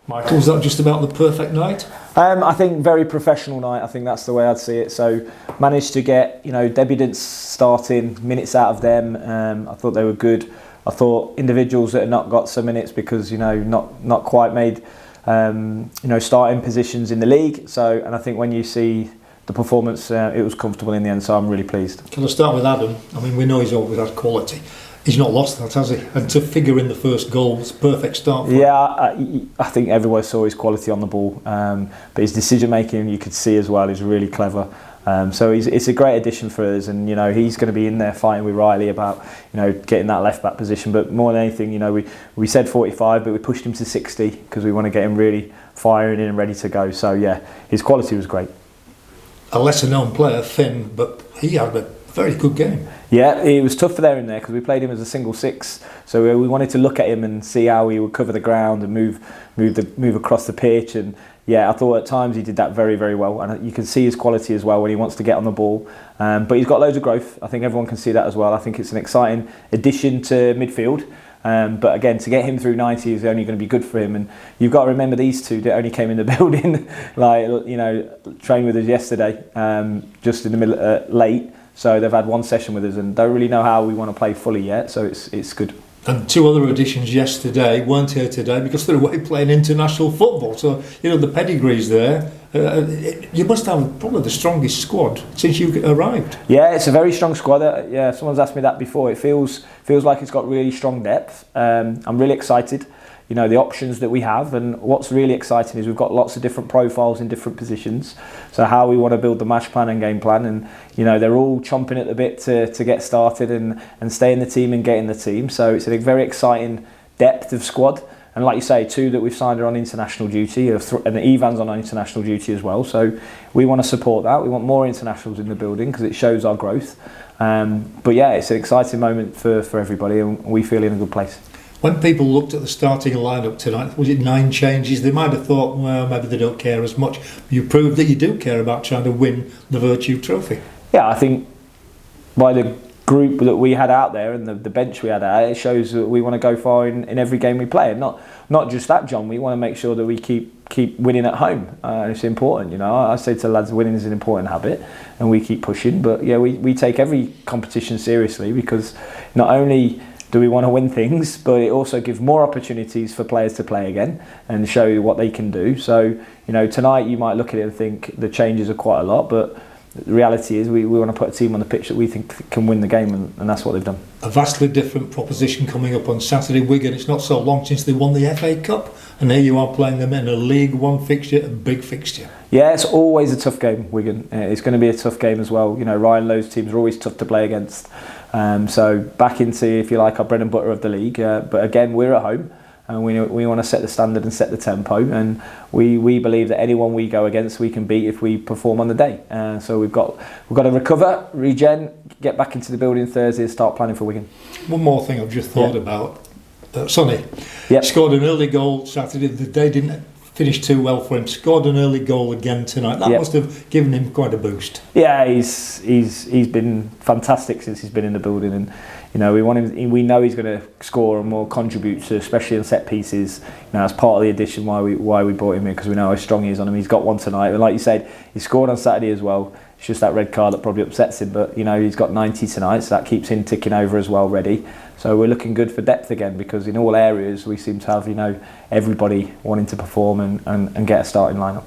Michael, was that just about the perfect night? I think very professional night. I think that's the way I'd see it. So managed to get Debutantes starting, minutes out of them. I thought they were good. I thought individuals that had not got some minutes because not quite made starting positions in the league. So, and I think when you see the performance, it was comfortable in the end. So I'm really pleased. Can I start with Adam? I mean, we know he's always had quality. He's not lost that, has he? And to figure in the first goal, it's a perfect start for him. Yeah, I think everyone saw his quality on the ball, but his decision making you could see as well is really clever. So it's a great addition for us, and he's going to be in there fighting with Riley about getting that left back position. But more than anything, we said 45, but we pushed him to 60 because we want to get him really firing in and ready to go. So yeah, his quality was great. A lesser known player, Finn, but he had a very good game. Yeah, it was tough for there in there because we played him as a single six, so we wanted to look at him and see how he would cover the ground and move across the pitch. And yeah, I thought at times he did that very, very well, and you can see his quality as well when he wants to get on the ball. But he's got loads of growth. I think everyone can see that as well. I think it's an exciting addition to midfield. But again, to get him through 90 is only going to be good for him. And you've got to remember these two that only came in the building, trained with us yesterday, just in the middle, late. So they've had one session with us and don't really know how we want to play fully yet. So it's good. And two other additions yesterday weren't here today because they're away playing international football. So, the pedigree's there. You must have probably the strongest squad since you arrived. Yeah, it's a very strong squad. Someone's asked me that before. It feels like it's got really strong depth. I'm really excited. The options that we have, and what's really exciting is we've got lots of different profiles in different positions. So how we want to build the match plan and game plan, and they're all chomping at the bit to get started and stay in the team and get in the team. So it's a very exciting depth of squad. And like you say, two that we've signed are on international duty, and Ivan's on international duty as well. So we want to support that. We want more internationals in the building because it shows our growth. But yeah, it's an exciting moment for everybody, and we feel in a good place. When people looked at the starting lineup tonight, was it 9 changes? They might have thought, well, maybe they don't care as much. You proved that you do care about trying to win the Virtue Trophy. Yeah, I think by the group that we had out there and the bench we had out, it shows that we want to go far in every game we play. And not just that, John. We want to make sure that we keep winning at home. It's important, I say to the lads, winning is an important habit, and we keep pushing. But yeah, we take every competition seriously because not only do we want to win things, but it also gives more opportunities for players to play again and show what they can do. So, tonight you might look at it and think the changes are quite a lot, but the reality is we want to put a team on the pitch that we think can win the game, and that's what they've done. A vastly different proposition coming up on Saturday. Wigan, it's not so long since they won the FA Cup, and here you are playing them in a League One fixture, a big fixture. Yeah, it's always a tough game, Wigan. It's going to be a tough game as well. Ryan Lowe's teams are always tough to play against. So back into, if you like, our bread and butter of the league. But again, we're at home, and we want to set the standard and set the tempo. And we believe that anyone we go against, we can beat if we perform on the day. So we've got to recover, regen, get back into the building Thursday, and start planning for Wigan. One more thing I've just thought about. Sonny scored an early goal Saturday. The day didn't finish too well for him. Scored an early goal again tonight. That must have given him quite a boost. Yeah, he's been fantastic since he's been in the building, and we want him. We know he's going to score and more contribute to, especially in set pieces. As part of the addition why we brought him in, because we know how strong he is on him. He's got one tonight, and like you said, he scored on Saturday as well. It's just that red card that probably upsets him, but he's got 90 tonight, so that keeps him ticking over as well, ready. So we're looking good for depth again, because in all areas we seem to have everybody wanting to perform and get a starting lineup.